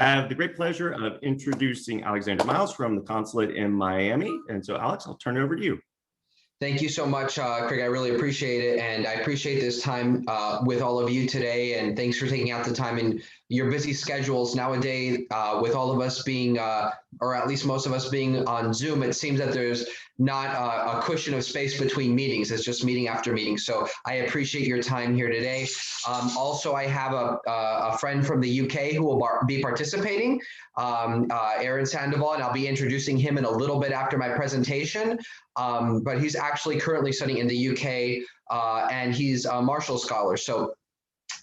I have the great pleasure of introducing Alexander Miles from the consulate in Miami. And so, Alex, I'll turn it over to you. Thank you so much, Craig. I really appreciate it. And I appreciate this time with all of you today. And thanks for taking out the time in your busy schedules nowadays, with all of us being, or at least most of us being on Zoom. It seems that there's not a cushion of space between meetings. It's just meeting after meeting. So I appreciate your time here today. Also, I have a friend from the UK who will be participating, Aaron Sandoval, and I'll be introducing him in a little bit after my presentation. But he's actually currently studying in the UK, and he's a Marshall Scholar. So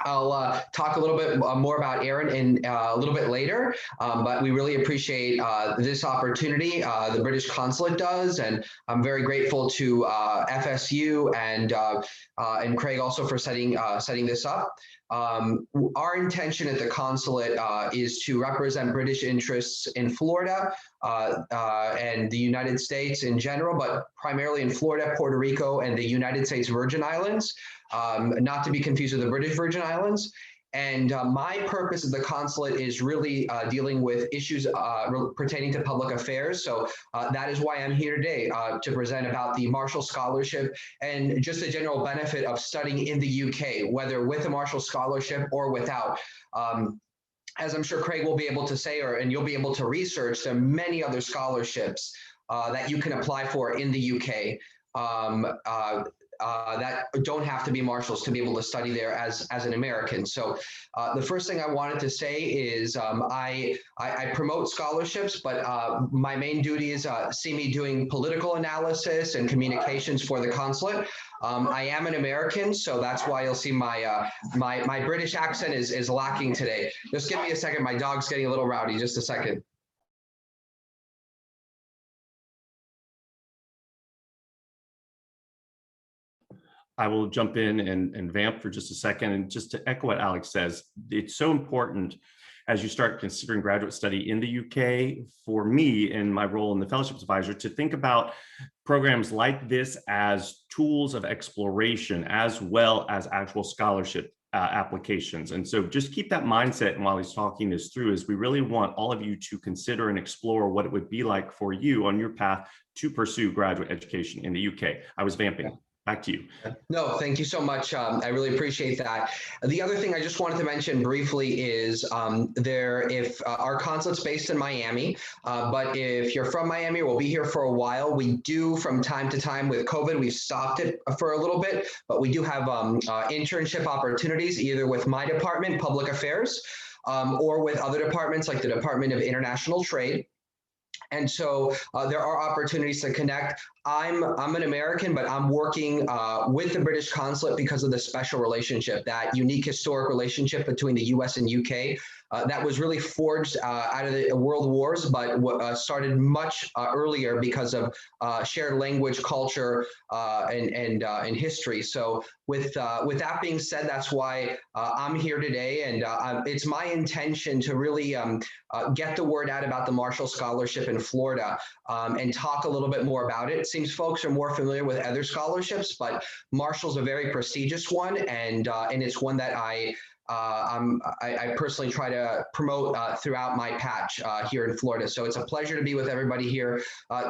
I'll talk a little bit more about Aaron in a little bit later, but we really appreciate this opportunity. The British Consulate does, and I'm very grateful to FSU and Craig also for setting this up. Our intention at the consulate is to represent British interests in Florida and the United States in general, but primarily in Florida, Puerto Rico, and the United States Virgin Islands, not to be confused with the British Virgin Islands. And my purpose of the consulate is really dealing with issues pertaining to public affairs. So that is why I'm here today to present about the Marshall Scholarship and just the general benefit of studying in the UK, whether with a Marshall Scholarship or without. As I'm sure Craig will be able to say, and you'll be able to research, there are many other scholarships that you can apply for in the UK. That don't have to be Marshalls to be able to study there as an American. So the first thing I wanted to say is I promote scholarships, but my main duty is see me doing political analysis and communications for the consulate. I am an American, so that's why you'll see my my British accent is lacking today. Just give me a second. My dog's getting a little rowdy. Just a second. I will jump in and vamp for just a second. And just to echo what Alex says, it's so important as you start considering graduate study in the UK, for me in my role in the fellowships advisor, to think about programs like this as tools of exploration as well as actual scholarship applications. And so just keep that mindset. And while he's talking this through, is we really want all of you to consider and explore what it would be like for you on your path to pursue graduate education in the UK. I was vamping. Back to you. No, thank you so much. I really appreciate that. The other thing I just wanted to mention briefly is if our consulate's based in Miami, but if you're from Miami, we'll be here for a while. We do from time to time with COVID, we've stopped it for a little bit, but we do have internship opportunities either with my department, Public Affairs, or with other departments like the Department of International Trade. And so there are opportunities to connect. I'm an American, but I'm working with the British Consulate because of the special relationship, that unique historic relationship between the US and UK that was really forged out of the world wars, but started much earlier because of shared language, culture, and history. So with that being said, that's why I'm here today. And it's my intention to really get the word out about the Marshall Scholarship in Florida and talk a little bit more about it. It seems folks are more familiar with other scholarships, but Marshall's a very prestigious one, and it's one that I personally try to promote throughout my patch here in Florida. So it's a pleasure to be with everybody here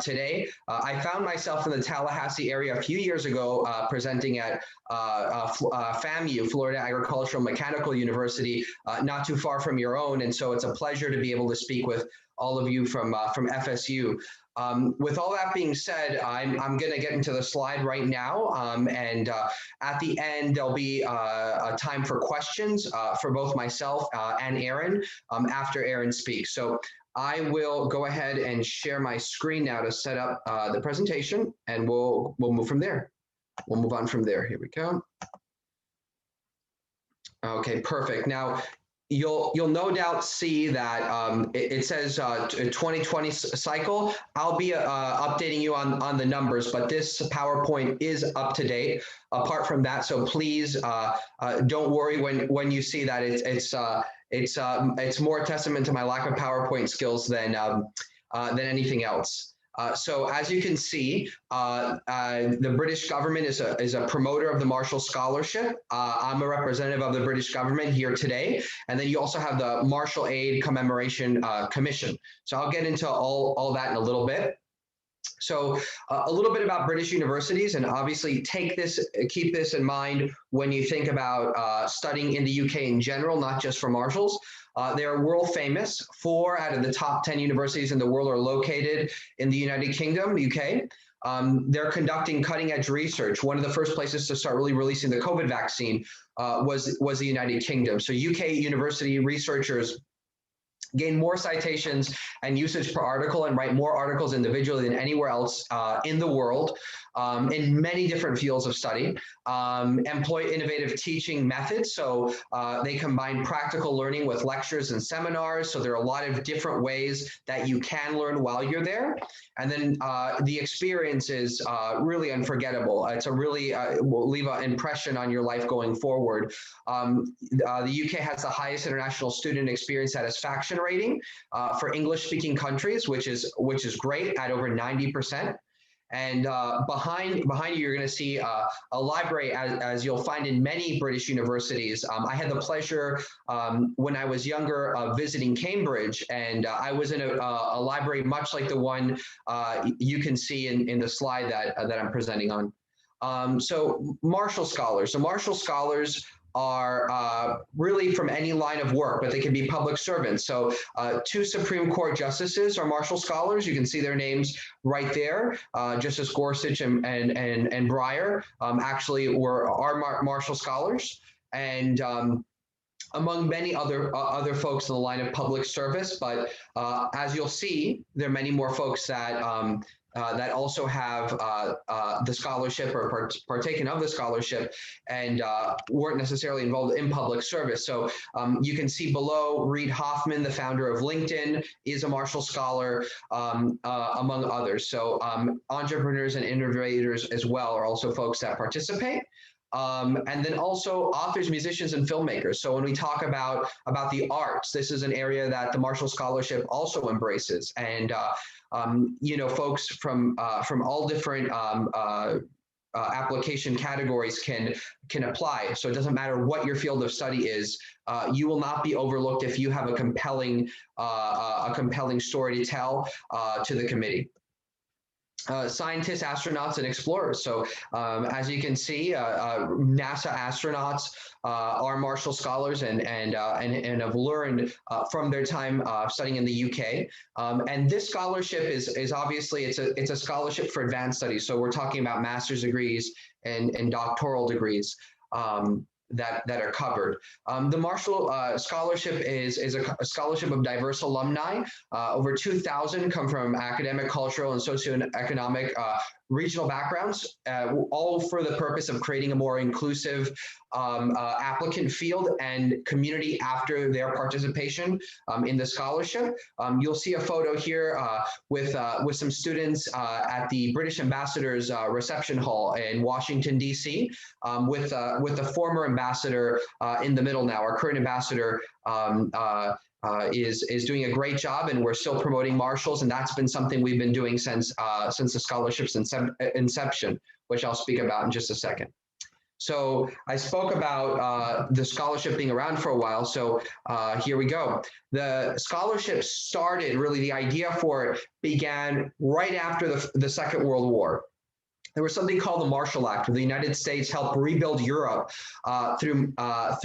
today. I found myself in the Tallahassee area a few years ago presenting at FAMU, Florida Agricultural Mechanical University, not too far from your own. And so it's a pleasure to be able to speak with all of you from FSU. With all that being said, I'm going to get into the slide right now, and at the end there'll be a time for questions for both myself and Aaron after Aaron speaks. So I will go ahead and share my screen now to set up the presentation, and we'll move from there. We'll move on from there. Here we go. Okay, perfect. Now, you'll no doubt see that it says 2020 cycle. I'll be updating you on the numbers, but this PowerPoint is up to date. Apart from that, so please don't worry when you see that it's more a testament to my lack of PowerPoint skills than anything else. So as you can see, the British government is a promoter of the Marshall Scholarship. I'm a representative of the British government here today. And then you also have the Marshall Aid Commemoration Commission. So I'll get into all that in a little bit. So a little bit about British universities, and obviously keep this in mind when you think about studying in the UK in general, not just for Marshalls. They are world famous. 4 out of the top 10 universities in the world are located in the United Kingdom, UK. They're conducting cutting edge research. One of the first places to start really releasing the COVID vaccine was the United Kingdom. So UK university researchers gain more citations and usage per article and write more articles individually than anywhere else in the world in many different fields of study. Employ innovative teaching methods. So they combine practical learning with lectures and seminars. So there are a lot of different ways that you can learn while you're there. And then the experience is really unforgettable. It's a really will leave an impression on your life going forward. The UK has the highest international student experience satisfaction rating for English-speaking countries, which is great at over 90%. And behind you, you're going to see a library, as you'll find in many British universities. I had the pleasure when I was younger of visiting Cambridge, and I was in a library much like the one you can see in the slide that I'm presenting on. So Marshall Scholars. So Marshall Scholars are really from any line of work, but they can be public servants. So 2 Supreme Court justices are Marshall Scholars. You can see their names right there. Justice Gorsuch and Breyer actually are Marshall Scholars. And among many other folks in the line of public service, but as you'll see, there are many more folks that also have the scholarship or partaken of the scholarship and weren't necessarily involved in public service. So you can see below, Reid Hoffman, the founder of LinkedIn, is a Marshall Scholar, among others. So entrepreneurs and innovators as well are also folks that participate. And then also authors, musicians, and filmmakers. So when we talk about the arts, this is an area that the Marshall Scholarship also embraces. And folks from all different application categories can apply. So it doesn't matter what your field of study is. You will not be overlooked if you have a compelling story to tell to the committee. Scientists, astronauts, and explorers. So as you can see, NASA astronauts are Marshall Scholars and have learned from their time studying in the UK. And this scholarship is obviously it's a scholarship for advanced studies. So we're talking about master's degrees and doctoral degrees. That are covered. The Marshall Scholarship is a scholarship of diverse alumni. Over 2,000 come from academic, cultural, and socioeconomic regional backgrounds, all for the purpose of creating a more inclusive applicant field and community after their participation in the scholarship. You'll see a photo here with some students at the British Ambassador's reception hall in Washington, D.C., with the former ambassador in the middle now. Our current ambassador is doing a great job, and we're still promoting Marshalls, and that's been something we've been doing since the scholarship's inception, which I'll speak about in just a second. So I spoke about the scholarship being around for a while, so here we go. The scholarship started, really the idea for it began right after the Second World War. There was something called the Marshall Act, where the United States helped rebuild Europe through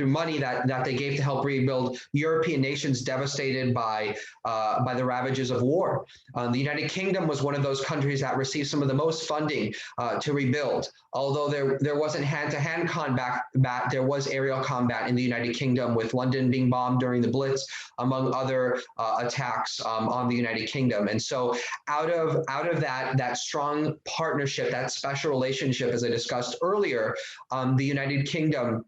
money that they gave to help rebuild European nations devastated by the ravages of war. The United Kingdom was one of those countries that received some of the most funding to rebuild. Although there wasn't hand-to-hand combat, there was aerial combat in the United Kingdom, with London being bombed during the Blitz, among other attacks on the United Kingdom. And so out of that strong partnership, that special relationship, as I discussed earlier, the United Kingdom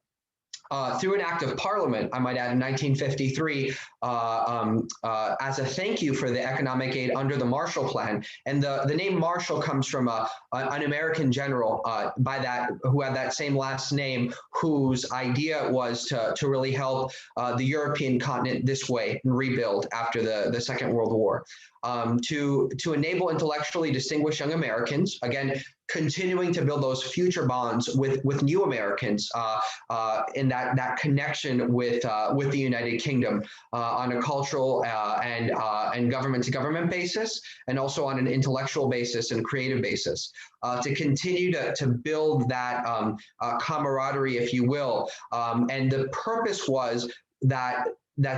through an act of parliament, I might add, in 1953, as a thank you for the economic aid under the Marshall Plan. And the name Marshall comes from an American general who had that same last name, whose idea was to really help the European continent this way and rebuild after the Second World War. To enable intellectually distinguished young Americans, again, continuing to build those future bonds with new Americans in that connection with the United Kingdom on a cultural and government-to-government basis, and also on an intellectual basis and creative basis, to continue to build that camaraderie, if you will. And the purpose was that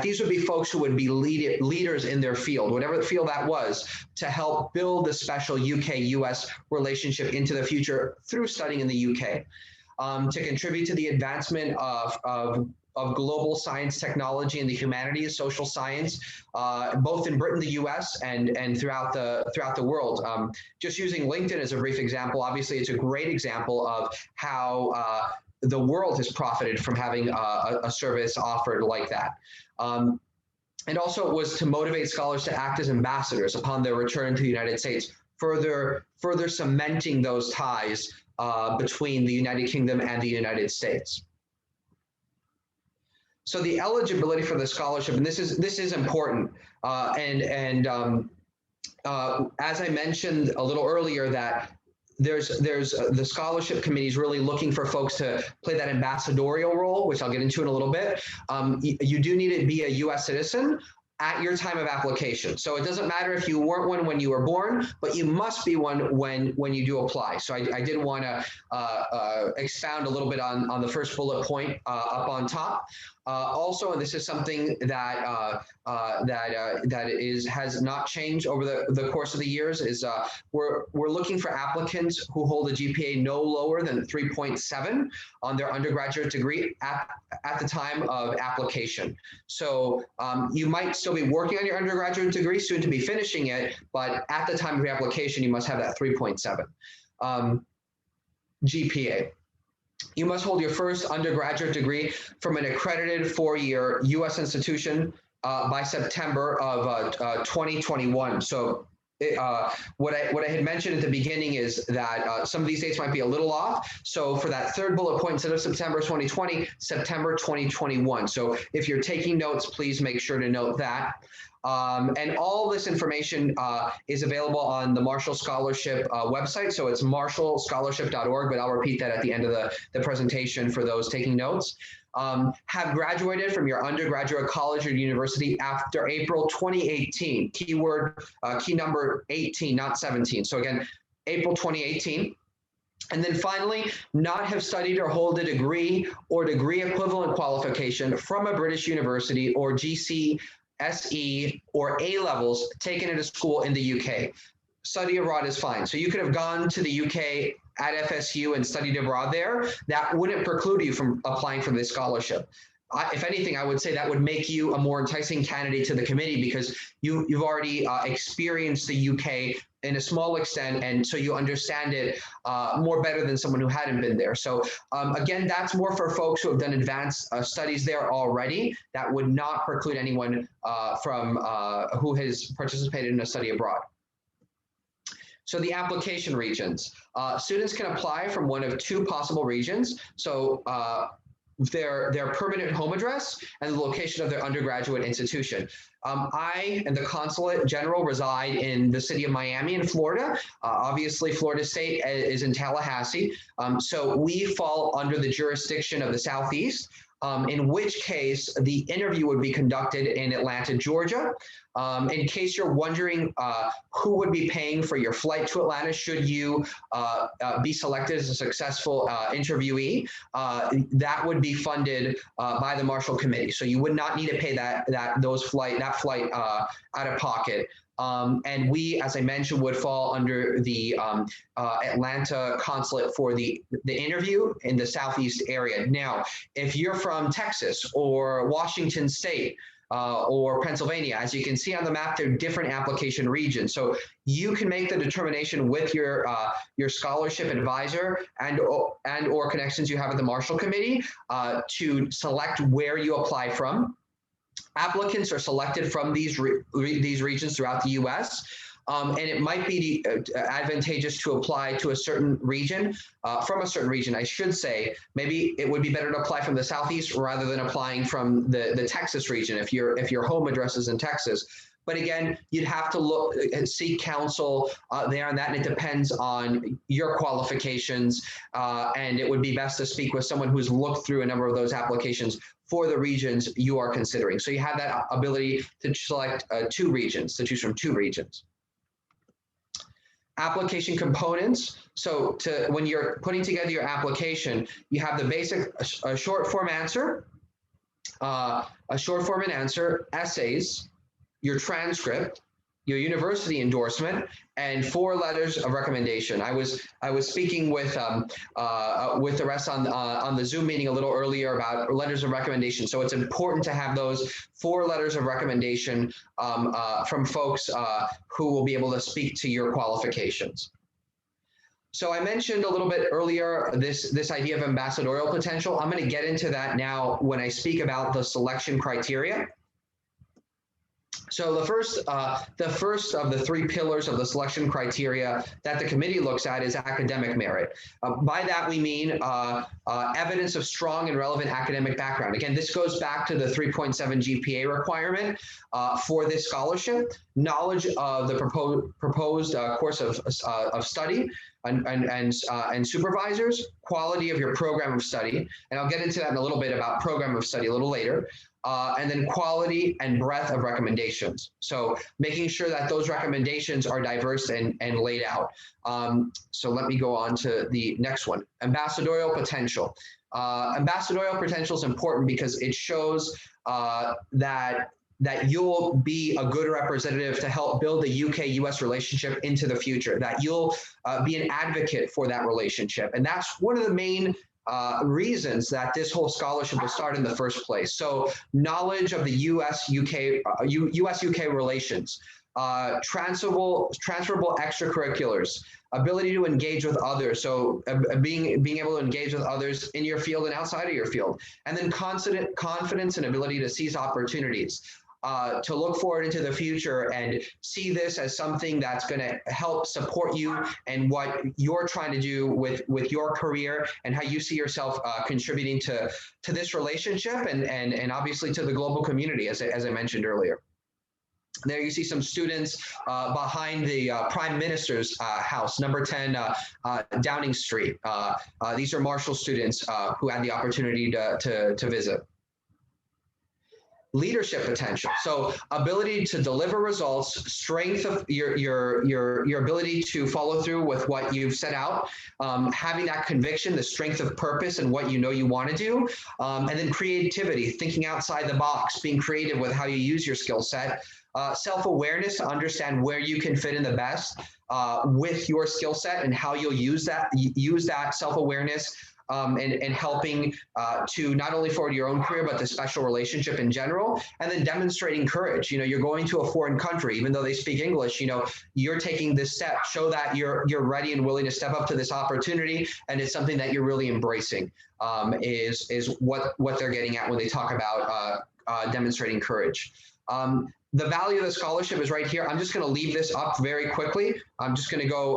these would be folks who would be leaders in their field, whatever the field that was, to help build the special UK-US relationship into the future through studying in the UK, to contribute to the advancement of global science, technology, and the humanities, social science, both in Britain, the US, and throughout the world. Just using LinkedIn as a brief example, obviously it's a great example of how the world has profited from having a service offered like that. And also it was to motivate scholars to act as ambassadors upon their return to the United States, further cementing those ties between the United Kingdom and the United States. So the eligibility for the scholarship, and this is important, as I mentioned a little earlier, that there's the scholarship committee is really looking for folks to play that ambassadorial role, which I'll get into in a little bit. You do need to be a U.S. citizen at your time of application. So it doesn't matter if you weren't one when you were born, but you must be one when you do apply. So I did want to expound a little bit on the first bullet point up on top. Also, and this is something that has not changed over the course of the years, is we're looking for applicants who hold a GPA no lower than 3.7 on their undergraduate degree at the time of application. So you might still be working on your undergraduate degree, soon to be finishing it, but at the time of your application, you must have that 3.7 GPA. You must hold your first undergraduate degree from an accredited four-year U.S. institution by September of 2021. So what I had mentioned at the beginning is that some of these dates might be a little off. So for that third bullet point, instead of September 2020, September 2021. So if you're taking notes, please make sure to note that. And all this information is available on the Marshall Scholarship website. So it's marshallscholarship.org, but I'll repeat that at the end of the presentation for those taking notes. Have graduated from your undergraduate college or university after April 2018. Keyword, key number 18, not 17. So again, April 2018. And then finally, not have studied or hold a degree or degree equivalent qualification from a British university or GCSE or A levels taken at a school in the UK. Study abroad is fine. So you could have gone to the UK at FSU and studied abroad there. That wouldn't preclude you from applying for this scholarship. If anything, I would say that would make you a more enticing candidate to the committee, because you've already experienced the UK in a small extent, and so you understand it more better than someone who hadn't been there. So again, that's more for folks who have done advanced studies there already. That would not preclude anyone from who has participated in a study abroad. So the application regions. Students can apply from one of two possible regions. So their permanent home address and the location of their undergraduate institution. I and the Consulate General reside in the city of Miami in Florida. Obviously, Florida State is in Tallahassee. So we fall under the jurisdiction of the Southeast, in which case the interview would be conducted in Atlanta, Georgia. In case you're wondering who would be paying for your flight to Atlanta should you be selected as a successful interviewee, that would be funded by the Marshall Committee. So you would not need to pay that flight out of pocket. And we, as I mentioned, would fall under the Atlanta Consulate for the interview in the Southeast area. Now, if you're from Texas or Washington State, or Pennsylvania. As you can see on the map, they're different application regions. So you can make the determination with your scholarship advisor and or connections you have at the Marshall Committee to select where you apply from. Applicants are selected from these regions throughout the U.S. And it might be advantageous to apply to a certain region, from a certain region, I should say. Maybe it would be better to apply from the Southeast rather than applying from the Texas region if your home address is in Texas. But again, you'd have to seek counsel there on that, and it depends on your qualifications. And it would be best to speak with someone who's looked through a number of those applications for the regions you are considering. So you have that ability to select two regions, to choose from two regions. Application components. So when you're putting together your application, you have the basic short form answer, essays, your transcript, your university endorsement, and 4 letters of recommendation. I was speaking with the rest on the Zoom meeting a little earlier about letters of recommendation. So it's important to have those 4 letters of recommendation from folks who will be able to speak to your qualifications. So I mentioned a little bit earlier this idea of ambassadorial potential. I'm going to get into that now when I speak about the selection criteria. So the first of the 3 pillars of the selection criteria that the committee looks at is academic merit. By that we mean evidence of strong and relevant academic background. Again, this goes back to the 3.7 GPA requirement for this scholarship, knowledge of the proposed course of study and supervisors, quality of your program of study, and I'll get into that in a little bit about program of study a little later. And then quality and breadth of recommendations. So making sure that those recommendations are diverse and laid out. So let me go on to the next one, ambassadorial potential. Ambassadorial potential is important because it shows that you'll be a good representative to help build the UK-US relationship into the future, that you'll be an advocate for that relationship. And that's one of the main reasons that this whole scholarship will start in the first place. So knowledge of the US-UK relations, transferable extracurriculars, ability to engage with others. So being able to engage with others in your field and outside of your field, and then confidence and ability to seize opportunities. To look forward into the future and see this as something that's going to help support you and what you're trying to do with your career and how you see yourself contributing to this relationship and obviously to the global community, as I mentioned earlier. There you see some students behind the Prime Minister's house, number 10 Downing Street. These are Marshall students who had the opportunity to visit. Leadership potential. So ability to deliver results, strength of your ability to follow through with what you've set out, having that conviction, the strength of purpose and what you know you want to do, and then creativity, thinking outside the box, being creative with how you use your skill set, self-awareness to understand where you can fit in the best with your skill set and how you'll use that self-awareness and helping to not only forward your own career, but the special relationship in general, and then demonstrating courage. You know, you're going to a foreign country, even though they speak English, you know, you're taking this step, show that you're ready and willing to step up to this opportunity. And it's something that you're really embracing is what they're getting at when they talk about demonstrating courage. The value of the scholarship is right here. I'm just going to leave this up very quickly. I'm just going to go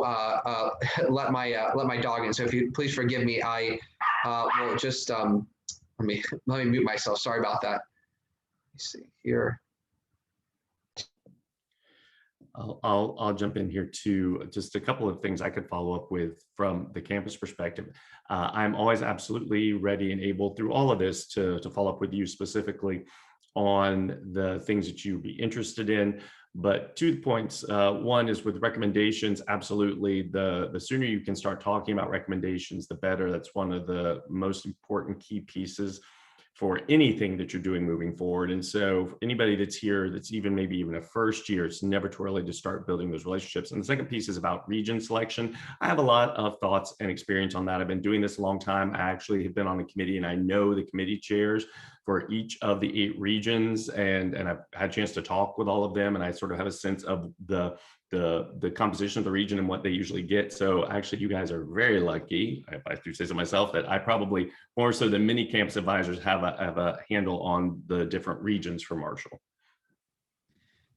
let my dog in. So if you please forgive me, I will just let me mute myself. Sorry about that. Let's see here. I'll jump in here too. Just a couple of things I could follow up with from the campus perspective. I'm always absolutely ready and able through all of this to follow up with you specifically on the things that you'd be interested in. But 2 points. One is with recommendations, absolutely. The sooner you can start talking about recommendations, the better. That's one of the most important key pieces for anything that you're doing moving forward. And so for anybody that's here, that's maybe even a first year, it's never too early to start building those relationships. And the second piece is about region selection. I have a lot of thoughts and experience on that. I've been doing this a long time. I actually have been on the committee and I know the committee chairs. for each of the 8 regions, and I've had a chance to talk with all of them, and I sort of have a sense of the composition of the region and what they usually get. So actually, you guys are very lucky, if I do say so myself, that I probably more so than many campus advisors have a handle on the different regions for Marshall.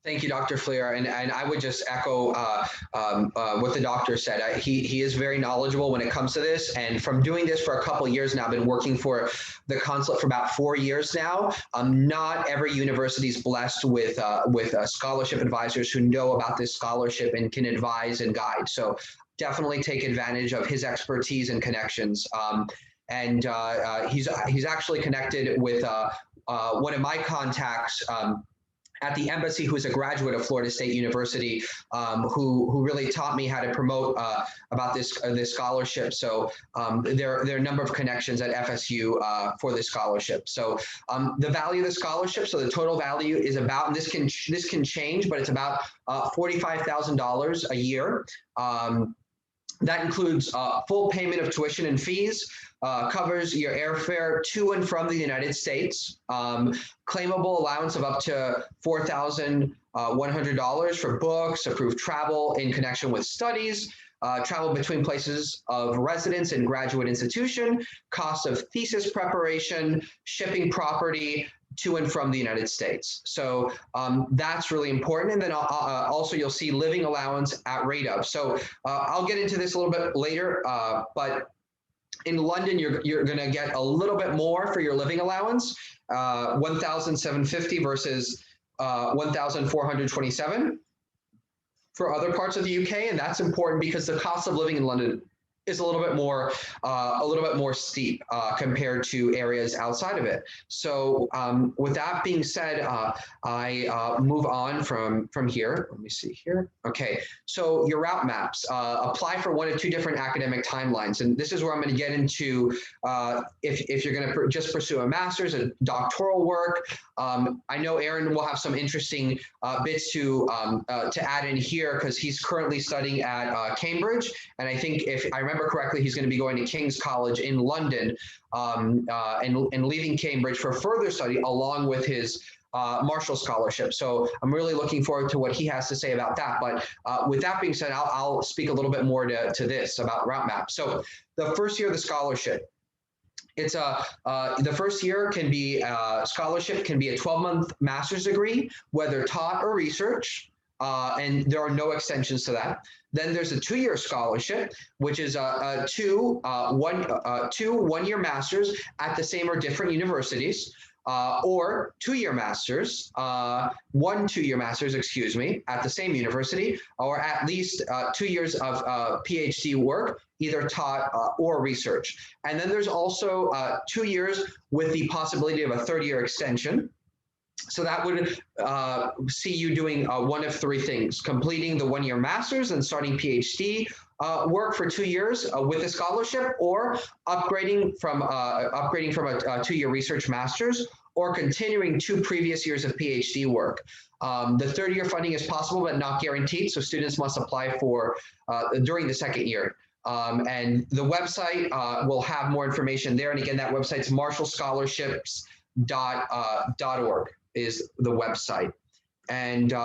Thank you, Dr. Fleer. And I would just echo what the doctor said. He is very knowledgeable when it comes to this. And from doing this for a couple of years now, I've been working for the consulate for about 4 years now. Not every university is blessed with scholarship advisors who know about this scholarship and can advise and guide. So definitely take advantage of his expertise and connections. He's actually connected with one of my contacts at the embassy, who's a graduate of Florida State University, who really taught me how to promote about this scholarship. So there are a number of connections at FSU for this scholarship. So the value of the scholarship, so the total value is about, and this can change, but it's about $45,000 a year. That includes full payment of tuition and fees, covers your airfare to and from the United States, claimable allowance of up to $4,100 for books, approved travel in connection with studies, travel between places of residence and graduate institution, cost of thesis preparation, shipping property to and from the United States. So that's really important. And then also you'll see living allowance at rate of. So I'll get into this a little bit later, but in London, you're going to get a little bit more for your living allowance, $1,750 versus $1,427 for other parts of the UK, and that's important because the cost of living in London is a little bit more steep compared to areas outside of it. So with that being said, I move on from here. Let me see here. Okay, so your route maps. Apply for one of 2 different academic timelines, and this is where I'm going to get into if you're going to just pursue a master's, a doctoral work. I know Aaron will have some interesting bits to add in here because he's currently studying at Cambridge, and I think if I remember correctly, he's going to be going to King's College in London and leaving Cambridge for further study along with his Marshall Scholarship. So I'm really looking forward to what he has to say about that. But with that being said, I'll speak a little bit more to this about route map. So the first year of the scholarship, it's the first year can be scholarship can be a 12-month master's degree, whether taught or research, and there are no extensions to that. Then there's a 2-year scholarship, which is two one-year masters at the same or different universities, or 2-year masters, 1 2-year masters, excuse me, at the same university, or at least 2 years of PhD work, either taught or research. And then there's also 2 years with the possibility of a 3rd-year extension. So that would see you doing one of 3 things: completing the 1-year master's and starting PhD work for 2 years with a scholarship, or upgrading from a 2-year research master's, or continuing 2 previous years of PhD work. The 3rd-year funding is possible but not guaranteed, so students must apply for during the 2nd year. And the website will have more information there. And again, that website's marshallscholarships.org is the website. And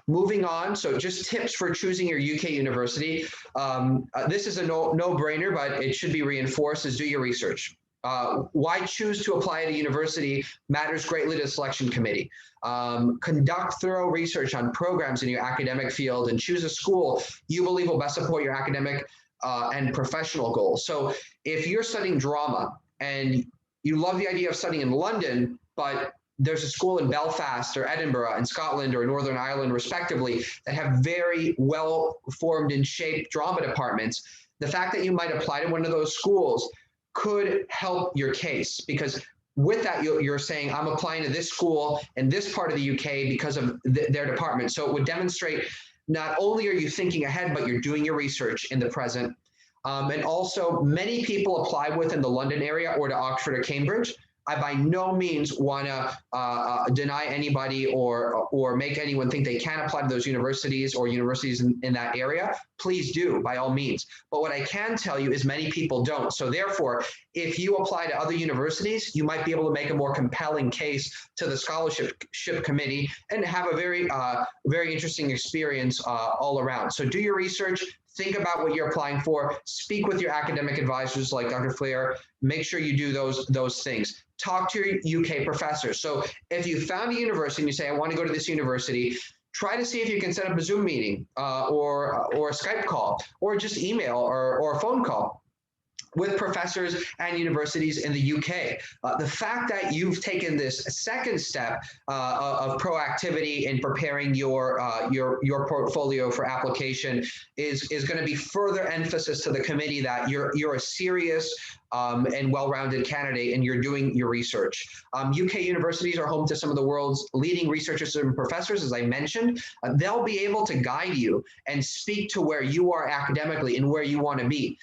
moving on, so just tips for choosing your UK university. This is a no-brainer, but it should be reinforced, is do your research. Why choose to apply at a university matters greatly to the selection committee. Conduct thorough research on programs in your academic field and choose a school you believe will best support your academic and professional goals. So if you're studying drama and you love the idea of studying in London, but there's a school in Belfast or Edinburgh in Scotland or Northern Ireland, respectively, that have very well-formed and shaped drama departments, the fact that you might apply to one of those schools could help your case, because with that, you're saying, I'm applying to this school in this part of the UK because of their department. So it would demonstrate not only are you thinking ahead, but you're doing your research in the present. And also, many people apply within the London area or to Oxford or Cambridge, I by no means want to deny anybody or make anyone think they can't apply to those universities or universities in that area. Please do, by all means. But what I can tell you is many people don't. So therefore, if you apply to other universities, you might be able to make a more compelling case to the scholarship committee and have a very interesting experience all around. So do your research. Think about what you're applying for. Speak with your academic advisors like Dr. Flair. Make sure you do those things. Talk to your UK professors. So if you found a university and you say, I want to go to this university, try to see if you can set up a Zoom meeting or a Skype call or just email or a phone call with professors and universities in the UK. The fact that you've taken this second step of proactivity in preparing your portfolio for application is going to be further emphasis to the committee that you're a serious and well-rounded candidate and you're doing your research. UK universities are home to some of the world's leading researchers and professors, as I mentioned. They'll be able to guide you and speak to where you are academically and where you want to be.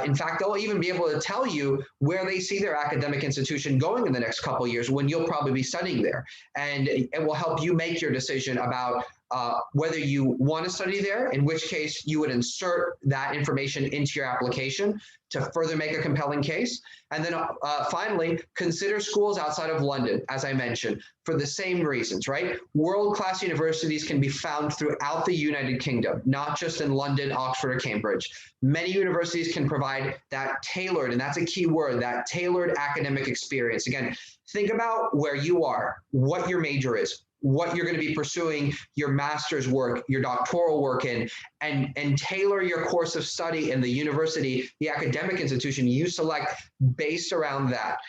In fact, they'll even be able to tell you where they see their academic institution going in the next couple of years when you'll probably be studying there. And it will help you make your decision about whether you want to study there, in which case you would insert that information into your application to further make a compelling case. And then finally, consider schools outside of London, as I mentioned, for the same reasons, right? World-class universities can be found throughout the United Kingdom, not just in London, Oxford, or Cambridge. Many universities can provide that tailored, and that's a key word, that tailored academic experience. Again, think about where you are, what your major is, what you're going to be pursuing your master's work, your doctoral work in, and tailor your course of study in the university, the academic institution you select based around that.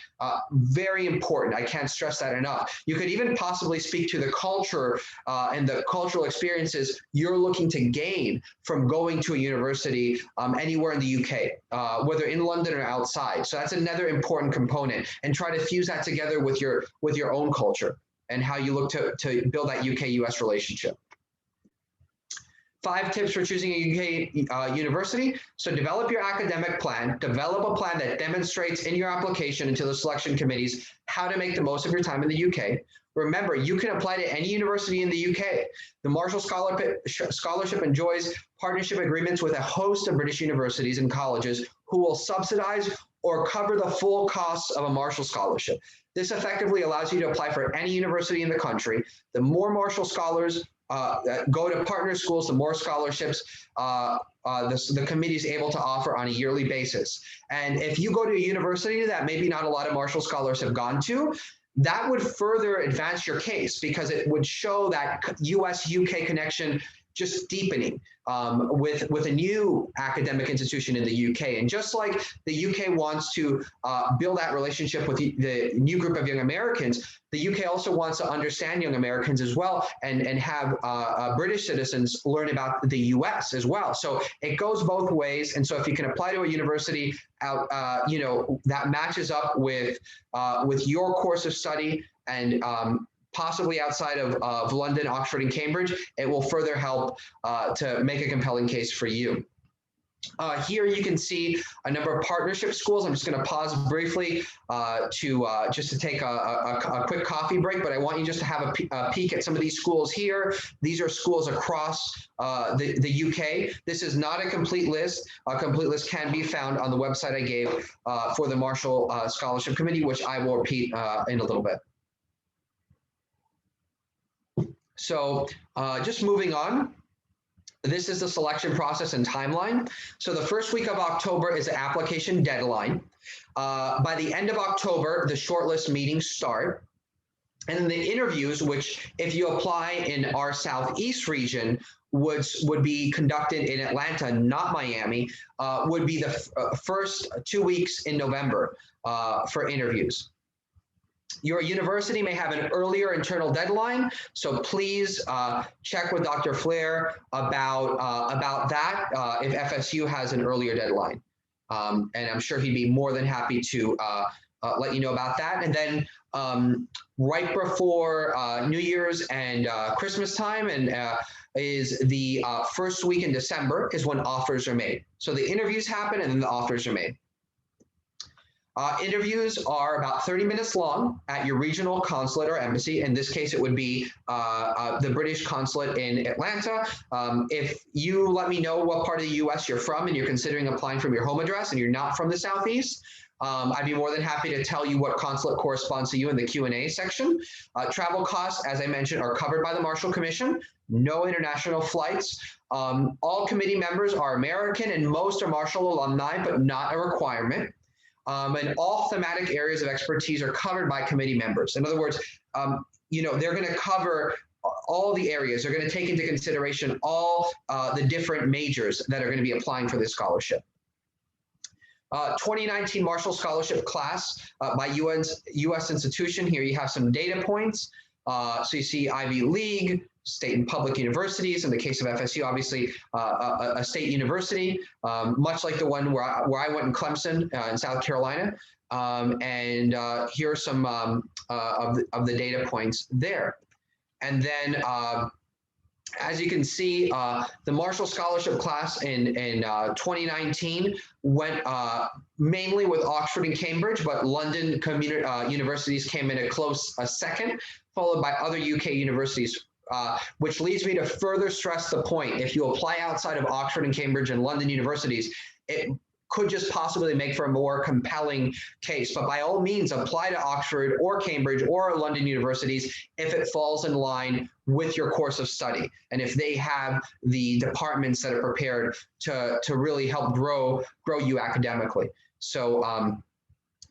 Very important. I can't stress that enough. You could even possibly speak to the culture and the cultural experiences you're looking to gain from going to a university anywhere in the UK, whether in London or outside. So that's another important component, and try to fuse that together with your own culture and how you look to build that UK-US relationship. 5 tips for choosing a UK university. So develop your academic plan, develop a plan that demonstrates in your application and to the selection committees how to make the most of your time in the UK. Remember, you can apply to any university in the UK. The Marshall Scholarship enjoys partnership agreements with a host of British universities and colleges who will subsidize or cover the full costs of a Marshall Scholarship. This effectively allows you to apply for any university in the country. The more Marshall Scholars go to partner schools, the more scholarships the committee is able to offer on a yearly basis. And if you go to a university that maybe not a lot of Marshall Scholars have gone to, that would further advance your case because it would show that US-UK connection just deepening with a new academic institution in the UK. And just like the UK wants to build that relationship with the new group of young Americans, the UK also wants to understand young Americans as well and have British citizens learn about the US as well. So it goes both ways. And so if you can apply to a university that matches up with your course of study and possibly outside of London, Oxford, and Cambridge, it will further help to make a compelling case for you. Here you can see a number of partnership schools. I'm just going to pause briefly just to take a quick coffee break, but I want you just to have a peek at some of these schools here. These are schools across the UK. This is not a complete list. A complete list can be found on the website I gave for the Marshall Scholarship Committee, which I will repeat in a little bit. So just moving on, this is the selection process and timeline. So the first week of October is the application deadline. By the end of October, the shortlist meetings start. And the interviews, which if you apply in our Southeast region, would be conducted in Atlanta, not Miami, would be the first 2 weeks in November for interviews. Your university may have an earlier internal deadline, so please check with Dr. Flair about that if FSU has an earlier deadline. And I'm sure he'd be more than happy to let you know about that. And then right before New Year's and Christmas time is the first week in December is when offers are made. So the interviews happen and then the offers are made. Interviews are about 30 minutes long at your regional consulate or embassy. In this case, it would be the British consulate in Atlanta. If you let me know what part of the US you're from and you're considering applying from your home address and you're not from the Southeast, I'd be more than happy to tell you what consulate corresponds to you in the Q&A section. Travel costs, as I mentioned, are covered by the Marshall Commission. No international flights. All committee members are American and most are Marshall alumni, but not a requirement. And all thematic areas of expertise are covered by committee members. In other words, they're going to cover all the areas. They're going to take into consideration all the different majors that are going to be applying for this scholarship. 2019 Marshall Scholarship class by U.S. institution. Here you have some data points. So you see Ivy League, state and public universities. In the case of FSU, obviously a state university, much like the one where I went in Clemson in South Carolina. And here are some of the data points there. And then as you can see, the Marshall Scholarship class in 2019 went mainly with Oxford and Cambridge, but London universities came in a close second, followed by other UK universities, which leads me to further stress the point. If you apply outside of Oxford and Cambridge and London universities, it could just possibly make for a more compelling case. But by all means, apply to Oxford or Cambridge or London universities if it falls in line with your course of study, and if they have the departments that are prepared to really help grow you academically. So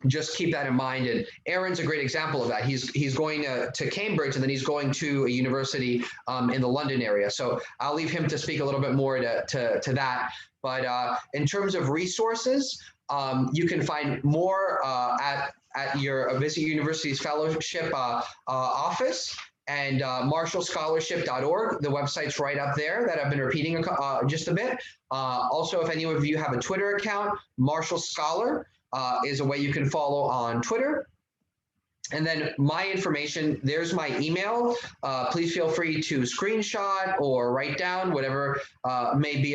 just keep that in mind. And Aaron's a great example of that. He's going to Cambridge, and then he's going to a university in the London area. So I'll leave him to speak a little bit more to that. But in terms of resources, you can find more at your Visit University's Fellowship office and marshallscholarship.org. The website's right up there that I've been repeating just a bit. Also, if any of you have a Twitter account, Marshall Scholar is a way you can follow on Twitter. And then my information, there's my email. Please feel free to screenshot or write down whatever may be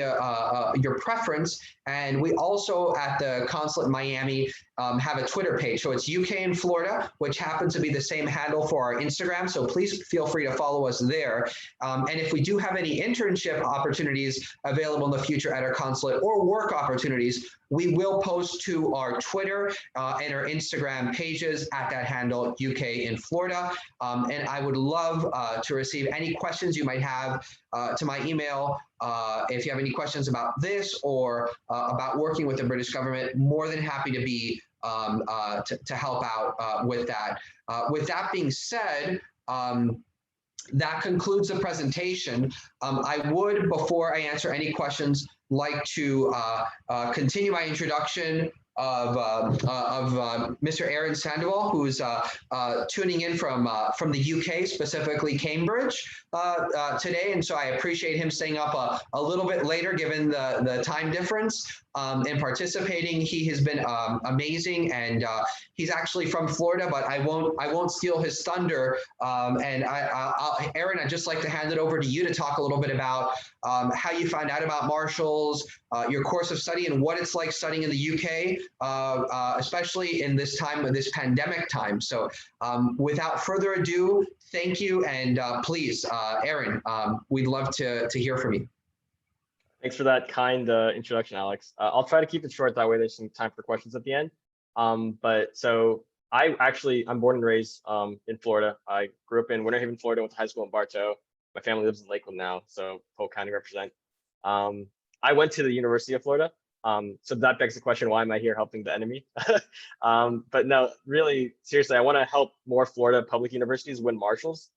your preference. And we also at the consulate in Miami have a Twitter page. So it's UK and Florida, which happens to be the same handle for our Instagram. So please feel free to follow us there. And if we do have any internship opportunities available in the future at our consulate or work opportunities, we will post to our Twitter and our Instagram pages at that handle, UK in Florida. And I would love to receive any questions you might have to my email. If you have any questions about this or about working with the British government, more than happy to be to help out with that. With that being said, that concludes the presentation. I would, before I answer any questions, like to continue my introduction of Mr. Aaron Sandoval, who's tuning in from the UK, specifically Cambridge today. And so I appreciate him staying up a little bit later, given the time difference, and participating. He has been amazing, and he's actually from Florida, but I won't steal his thunder. And Aaron, I'd just like to hand it over to you to talk a little bit about how you found out about Marshall's, your course of study, and what it's like studying in the UK, especially in this time of this pandemic time. So without further ado, thank you. And please, Aaron, we'd love to hear from you. Thanks for that kind introduction, Alex. I'll try to keep it short. That way there's some time for questions at the end. But so I'm born and raised in Florida. I grew up in Winter Haven, Florida, went to high school in Bartow. My family lives in Lakeland now, so Polk County represent. I went to the University of Florida. So that begs the question, why am I here helping the enemy? But no, really, seriously, I want to help more Florida public universities win Marshalls.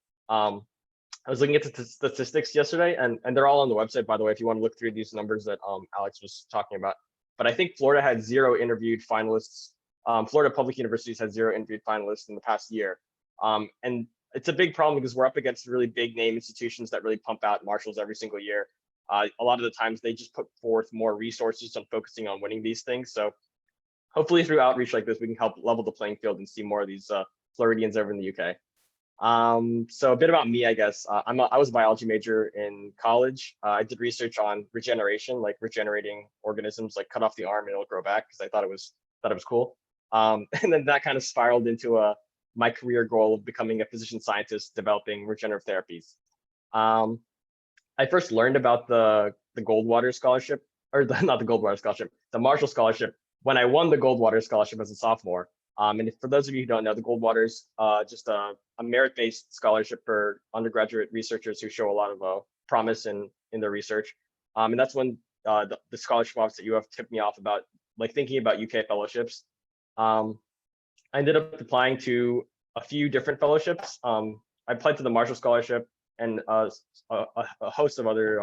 I was looking at the statistics yesterday, and they're all on the website, by the way, if you want to look through these numbers that Alex was talking about. But I think Florida had 0 interviewed finalists. Florida public universities had 0 interviewed finalists in the past year. And it's a big problem because we're up against really big name institutions that really pump out Marshalls every single year. A lot of the times they just put forth more resources on focusing on winning these things. So hopefully through outreach like this, we can help level the playing field and see more of these Floridians over in the UK. So a bit about me, I guess. I was a biology major in college. I did research on regeneration, like regenerating organisms, like cut off the arm and it'll grow back, because I thought it was cool. And then that kind of spiraled into my career goal of becoming a physician scientist developing regenerative therapies. I first learned about the Goldwater Scholarship, or not the Goldwater Scholarship, the Marshall Scholarship, when I won the Goldwater Scholarship as a sophomore. And for those of you who don't know, the Goldwater is just a merit-based scholarship for undergraduate researchers who show a lot of promise in their research. And that's when the scholarship office at UF tipped me off about like thinking about UK fellowships. I ended up applying to a few different fellowships. I applied to the Marshall Scholarship and a host of other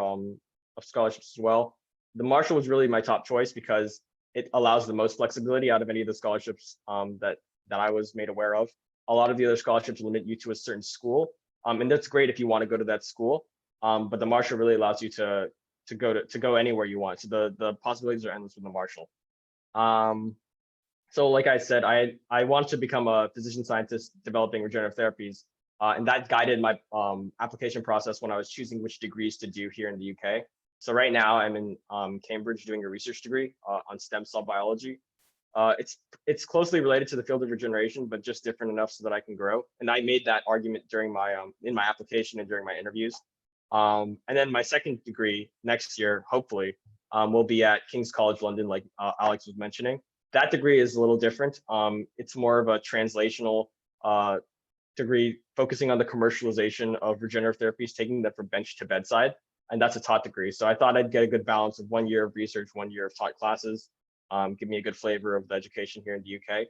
scholarships as well. The Marshall was really my top choice because it allows the most flexibility out of any of the scholarships that I was made aware of. A lot of the other scholarships limit you to a certain school, and that's great if you want to go to that school. But the Marshall really allows you to go anywhere you want. So the possibilities are endless with the Marshall. So like I said, I wanted to become a physician scientist developing regenerative therapies, and that guided my application process when I was choosing which degrees to do here in the UK. So right now I'm in Cambridge doing a research degree on stem cell biology. It's closely related to the field of regeneration, but just different enough so that I can grow. And I made that argument during my in my application and during my interviews. And then my second degree next year, hopefully, will be at King's College London, like Alex was mentioning. That degree is a little different. It's more of a translational degree focusing on the commercialization of regenerative therapies, taking them from bench to bedside. And that's a taught degree. So I thought I'd get a good balance of 1 year of research, 1 year of taught classes, give me a good flavor of the education here in the UK.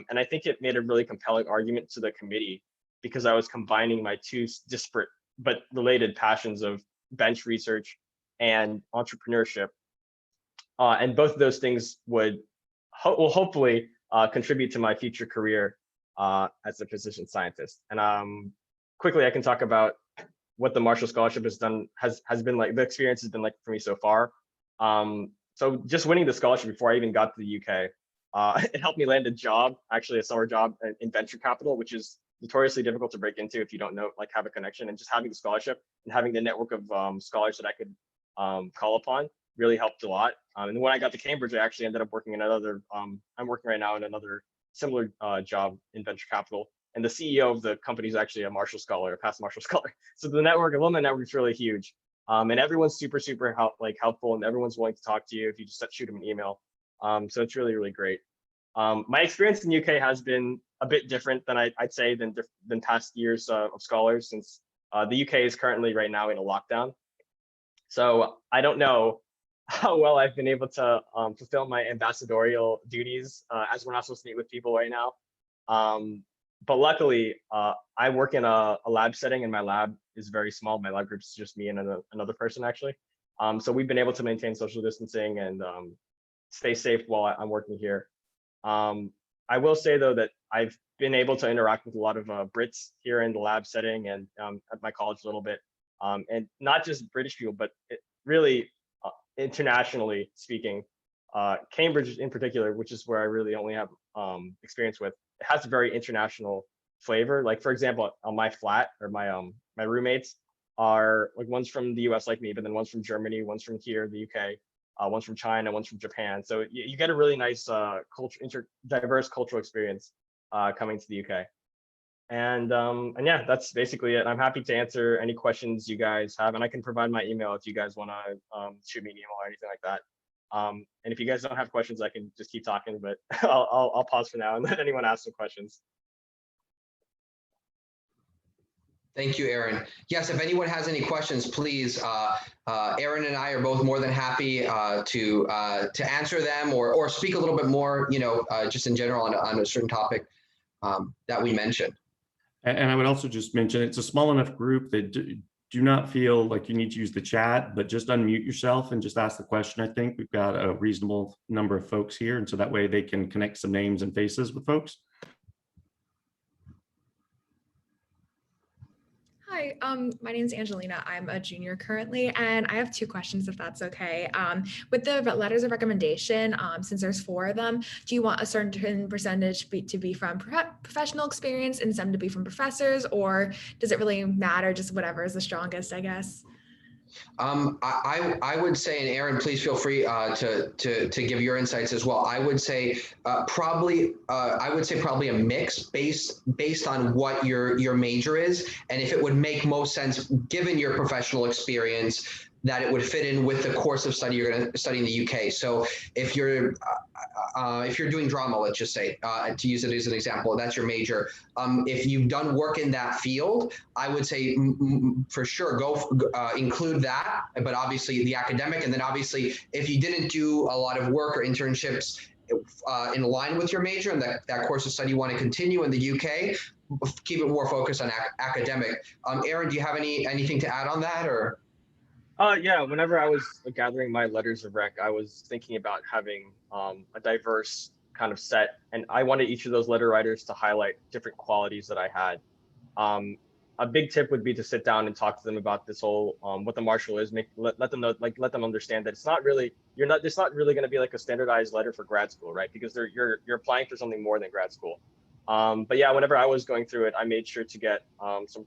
And I think it made a really compelling argument to the committee because I was combining my two disparate but related passions of bench research and entrepreneurship. And both of those things will hopefully contribute to my future career as a physician scientist. And quickly, I can talk about what the Marshall Scholarship has done, has been like, the experience has been like for me so far. So just winning the scholarship before I even got to the UK, it helped me land a job, actually a summer job in venture capital, which is notoriously difficult to break into if you don't know, like have a connection. And just having the scholarship and having the network of scholars that I could call upon really helped a lot. And when I got to Cambridge, I actually ended up working in another, I'm working right now in another similar job in venture capital. And the CEO of the company is actually a Marshall Scholar, a past Marshall Scholar. So the network, alumni network is really huge. And everyone's super helpful, and everyone's willing to talk to you if you just shoot them an email. So it's really, really great. My experience in the UK has been a bit different than I'd say than past years of scholars, since the UK is currently right now in a lockdown. So I don't know how well I've been able to fulfill my ambassadorial duties as we're not supposed to meet with people right now. But luckily, I work in a lab setting, and my lab is very small. My lab group is just me and another person, actually. So we've been able to maintain social distancing and stay safe while I'm working here. I will say, though, that I've been able to interact with a lot of Brits here in the lab setting and at my college a little bit. And not just British people, but really internationally speaking. Cambridge in particular, which is where I really only have experience with, it has a very international flavor. Like, for example, on my flat, or my roommates are like, one's from the US like me, but then one's from Germany, one's from here, the UK, one's from China, one's from Japan. So you get a really nice diverse cultural experience coming to the UK. And yeah, that's basically it. I'm happy to answer any questions you guys have, and I can provide my email if you guys want to shoot me an email or anything like that. And if you guys don't have questions, I can just keep talking, but I'll pause for now and let anyone ask some questions. Thank you, Aaron. Yes, if anyone has any questions, please, Aaron and I are both more than happy to answer them or speak a little bit more, just in general on a certain topic that we mentioned. And I would also just mention, it's a small enough group that do not feel like you need to use the chat, but just unmute yourself and just ask the question. I think we've got a reasonable number of folks here, and so that way they can connect some names and faces with folks. Hi, my name is Angelina. I'm a junior currently, and I have two questions, if that's okay. With the letters of recommendation, since there's 4 of them, do you want a certain percentage to be from professional experience and some to be from professors, or does it really matter, just whatever is the strongest, I guess? I would say, and Aaron, please feel free to give your insights as well. I would say probably a mix based on what your major is, and if it would make most sense given your professional experience, that it would fit in with the course of study you're going to study in the UK. So if you're doing drama, let's just say, to use it as an example, that's your major. If you've done work in that field, I would say for sure include that, but obviously the academic, and then obviously if you didn't do a lot of work or internships in line with your major and that course of study you want to continue in the UK, keep it more focused on academic. Aaron, do you have anything to add on that, or? Yeah, whenever I was gathering my letters of rec, I was thinking about having a diverse kind of set, and I wanted each of those letter writers to highlight different qualities that I had. A big tip would be to sit down and talk to them about this whole what the Marshall is. Let them know, let them understand that it's not really going to be like a standardized letter for grad school, right? Because you're applying for something more than grad school. But yeah, whenever I was going through it, I made sure to get some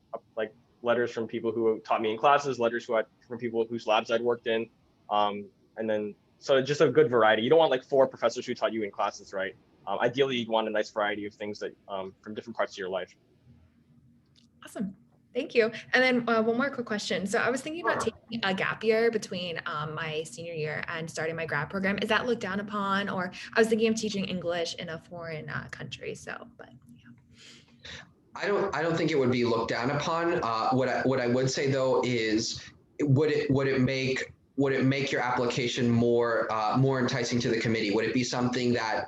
letters from people who taught me in classes, letters from people whose labs I'd worked in, and then so just a good variety. You don't want like 4 professors who taught you in classes, right? Ideally, you'd want a nice variety of things that from different parts of your life. Awesome. Thank you. And then one more quick question. So I was thinking about taking a gap year between my senior year and starting my grad program. Is that looked down upon? Or I was thinking of teaching English in a foreign country. But yeah. I don't think it would be looked down upon. What I would say though is, would it make your application more enticing to the committee? Would it be something that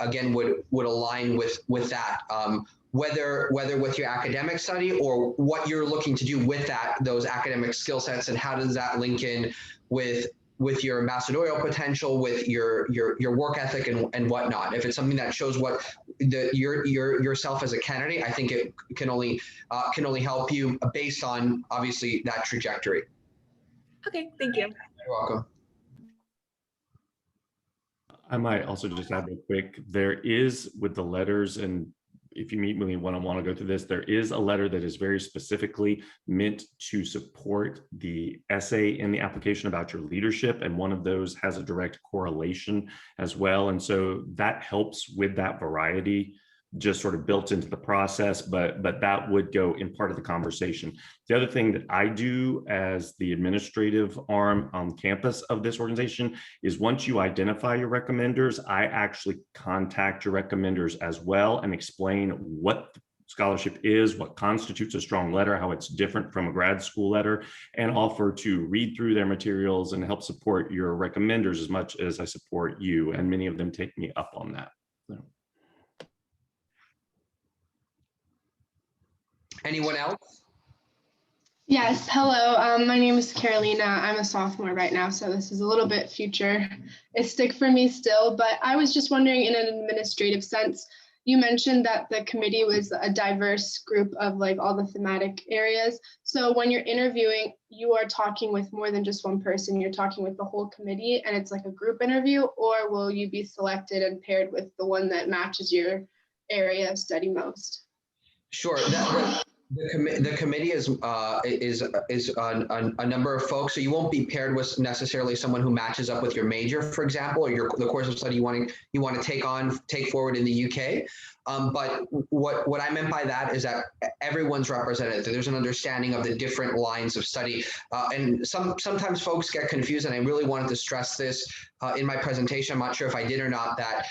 again would align with that? Whether with your academic study or what you're looking to do with those academic skill sets, and how does that link in with your ambassadorial potential, with your work ethic and whatnot. If it's something that shows what yourself as a candidate, I think it can only help you based on obviously that trajectory. Okay, thank you. You're welcome. I might also just add real quick, there is with the letters, and if you meet me one-on-one, I'll go through this. There is a letter that is very specifically meant to support the essay in the application about your leadership. And one of those has a direct correlation as well. And so that helps with that variety just sort of built into the process, but that would go in part of the conversation. The other thing that I do as the administrative arm on campus of this organization is once you identify your recommenders, I actually contact your recommenders as well and explain what the scholarship is, what constitutes a strong letter, how it's different from a grad school letter, and offer to read through their materials and help support your recommenders as much as I support you. And many of them take me up on that. So. Anyone else? Yes, hello. My name is Carolina. I'm a sophomore right now, so this is a little bit futuristic for me still, but I was just wondering, in an administrative sense, you mentioned that the committee was a diverse group of like all the thematic areas. So when you're interviewing, you are talking with more than just one person, you're talking with the whole committee, and it's like a group interview, or will you be selected and paired with the one that matches your area of study most? Sure. The committee is a number of folks, so you won't be paired with necessarily someone who matches up with your major, for example, or the course of study you want to take forward in the UK. But what I meant by that is that everyone's represented. There's an understanding of the different lines of study, and sometimes folks get confused. And I really wanted to stress this in my presentation. I'm not sure if I did or not. That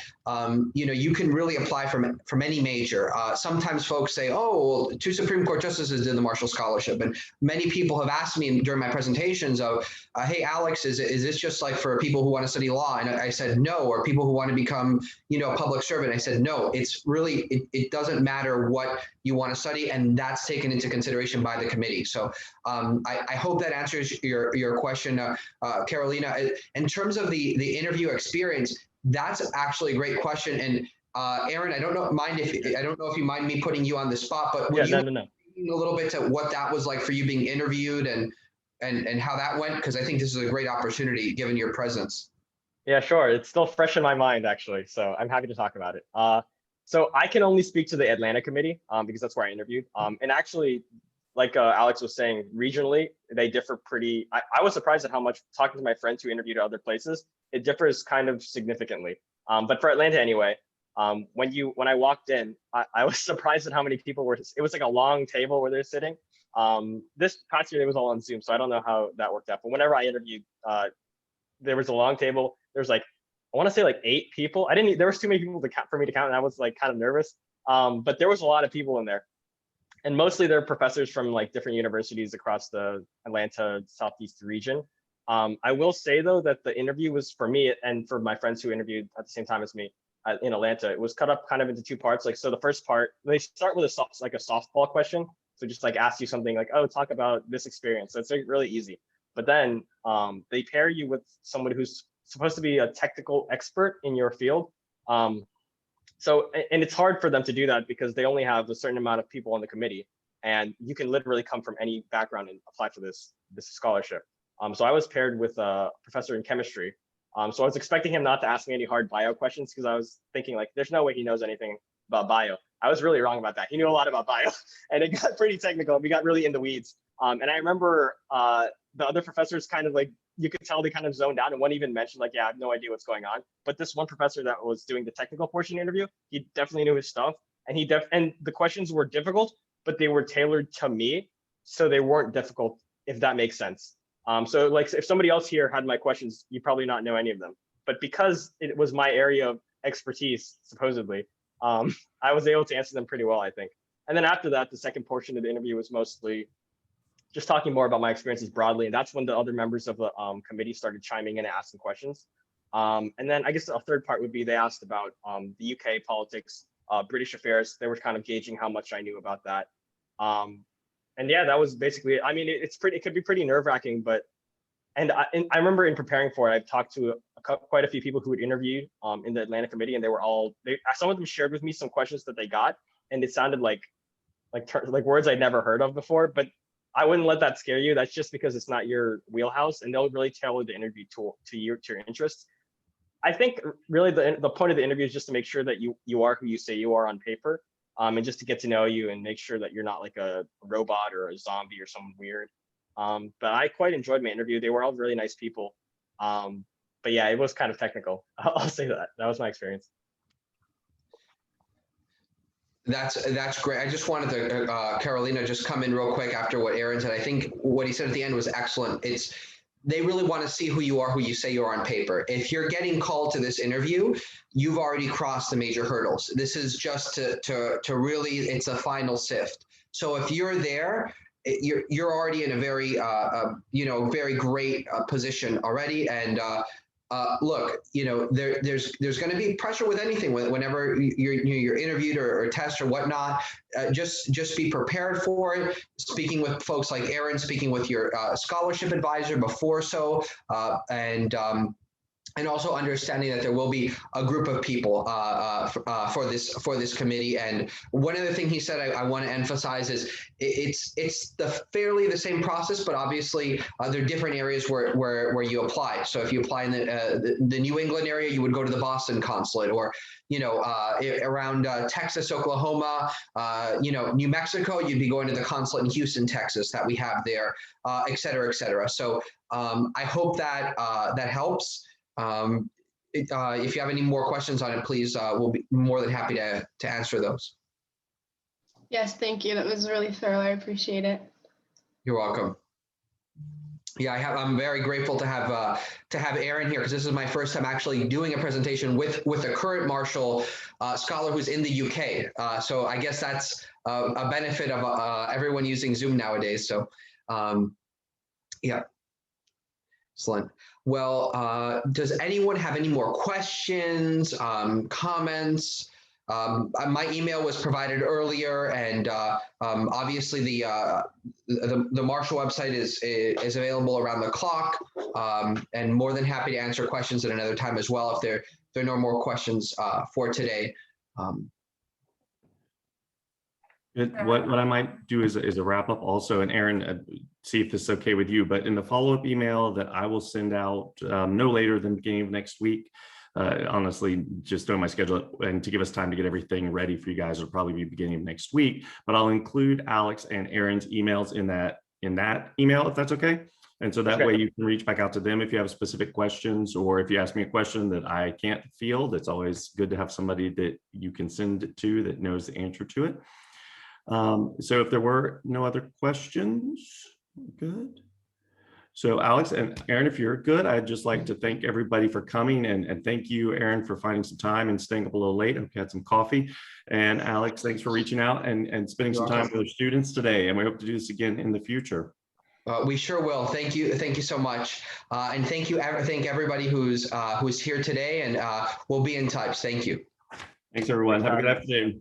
you can really apply from any major. Sometimes folks say, "Oh, well, 2 Supreme Court justices did the Marshall Scholarship," and many people have asked me during my presentations of, "Hey, Alex, is this just like for people who want to study law?" And I said no. Or people who want to become a public servant. I said no. It's really it doesn't matter what you want to study, and that's taken into consideration by the committee. So I hope that answers your question, Carolina. In terms of the interview experience, that's actually a great question. And Aaron, I don't know if you mind me putting you on the spot, but would you a little bit to what that was like for you being interviewed and how that went? Because I think this is a great opportunity given your presence. Yeah, sure. It's still fresh in my mind, actually. So I'm happy to talk about it. So I can only speak to the Atlanta committee because that's where I interviewed. And actually, like Alex was saying, regionally, they differ pretty. I was surprised at how much, talking to my friends who interviewed at other places, it differs kind of significantly. But for Atlanta anyway, when I walked in, I was surprised at how many people were. It was like a long table where they're sitting. This past year, it was all on Zoom, so I don't know how that worked out. But whenever I interviewed, there was a long table. There was like, I want to say like 8 people. There was too many people to count for me to count, and I was like kind of nervous. But there was a lot of people in there. And mostly they're professors from like different universities across the Atlanta Southeast region. I will say though that the interview was, for me and for my friends who interviewed at the same time as me in Atlanta, it was cut up kind of into 2 parts. Like, so the first part, they start with a softball question. So just like ask you something like, oh, talk about this experience. So it's like really easy. But then they pair you with someone who's supposed to be a technical expert in your field. So, and it's hard for them to do that because they only have a certain amount of people on the committee, and you can literally come from any background and apply for this scholarship. So I was paired with a professor in chemistry. So I was expecting him not to ask me any hard bio questions because I was thinking like, there's no way he knows anything about bio. I was really wrong about that. He knew a lot about bio, and it got pretty technical. We got really in the weeds. And I remember the other professors kind of like, you could tell they kind of zoned out, and one even mentioned like, yeah, I have no idea what's going on. But this one professor that was doing the technical portion interview, he definitely knew his stuff, and and the questions were difficult, but they were tailored to me, so they weren't difficult, if that makes sense. So like if somebody else here had my questions, you probably not know any of them. But because it was my area of expertise, supposedly, I was able to answer them pretty well, I think. And then after that, the second portion of the interview was mostly just talking more about my experiences broadly. And that's when the other members of the committee started chiming in and asking questions. And then I guess a third part would be they asked about the UK politics, British affairs. They were kind of gauging how much I knew about that. And yeah, that was basically it. I mean, it could be pretty nerve-wracking, but, and I remember in preparing for it, I've talked to quite a few people who had interviewed in the Atlanta committee, and they were all, some of them shared with me some questions that they got, and it sounded like words I'd never heard of before, but I wouldn't let that scare you. That's just because it's not your wheelhouse, and they'll really tailor the interview to your interests. I think really the point of the interview is just to make sure that you are who you say you are on paper, and just to get to know you and make sure that you're not like a robot or a zombie or someone weird. But I quite enjoyed my interview. They were all really nice people. But yeah, it was kind of technical. I'll say that. That was my experience. That's great. I just wanted to, Carolina, just come in real quick after what Aaron said. I think what he said at the end was excellent. They really want to see who you are, who you say you are on paper. If you're getting called to this interview, you've already crossed the major hurdles. This is just to really, it's a final sift. So if you're there, you're already in a very, very great position already. And look, there's going to be pressure with anything whenever you're interviewed or test or whatnot. Just be prepared for it. Speaking with folks like Aaron, speaking with your scholarship advisor before and also understanding that there will be a group of people for this committee. And one other thing he said I want to emphasize is it's fairly the same process, but obviously there are different areas where you apply. So if you apply in the New England area, you would go to the Boston consulate, or around Texas, Oklahoma, New Mexico, you'd be going to the consulate in Houston, Texas that we have there, et cetera, et cetera. So I hope that that helps. If you have any more questions on it, please, we'll be more than happy to answer those. Yes, thank you. That was really thorough. I appreciate it. You're welcome. Yeah, I'm very grateful to have Aaron here, because this is my first time actually doing a presentation with a current Marshall scholar who's in the UK. So I guess that's a benefit of everyone using Zoom nowadays. So yeah, excellent. Well, does anyone have any more questions, comments? My email was provided earlier, and obviously the Marshall website is available around the clock, and more than happy to answer questions at another time as well if there are no more questions for today. What I might do is a wrap up also, and Aaron, see if this is okay with you, but in the follow-up email that I will send out no later than beginning of next week, honestly, just throwing my schedule and to give us time to get everything ready for you guys will probably be beginning of next week. But I'll include Alex and Aaron's emails in that email, if that's okay. And so that way you can reach back out to them if you have specific questions, or if you ask me a question that I can't field, it's always good to have somebody that you can send it to that knows the answer to it. So if there were no other questions, good. So Alex and Aaron, if you're good, I'd just like to thank everybody for coming, and thank you, Aaron, for finding some time and staying up a little late. I hope you had some coffee. And Alex, thanks for reaching out and spending some time with our students today. And we hope to do this again in the future. We sure will. Thank you so much, and thank everybody who's here today. And we'll be in touch. Thank you. Thanks, everyone. Have a good afternoon.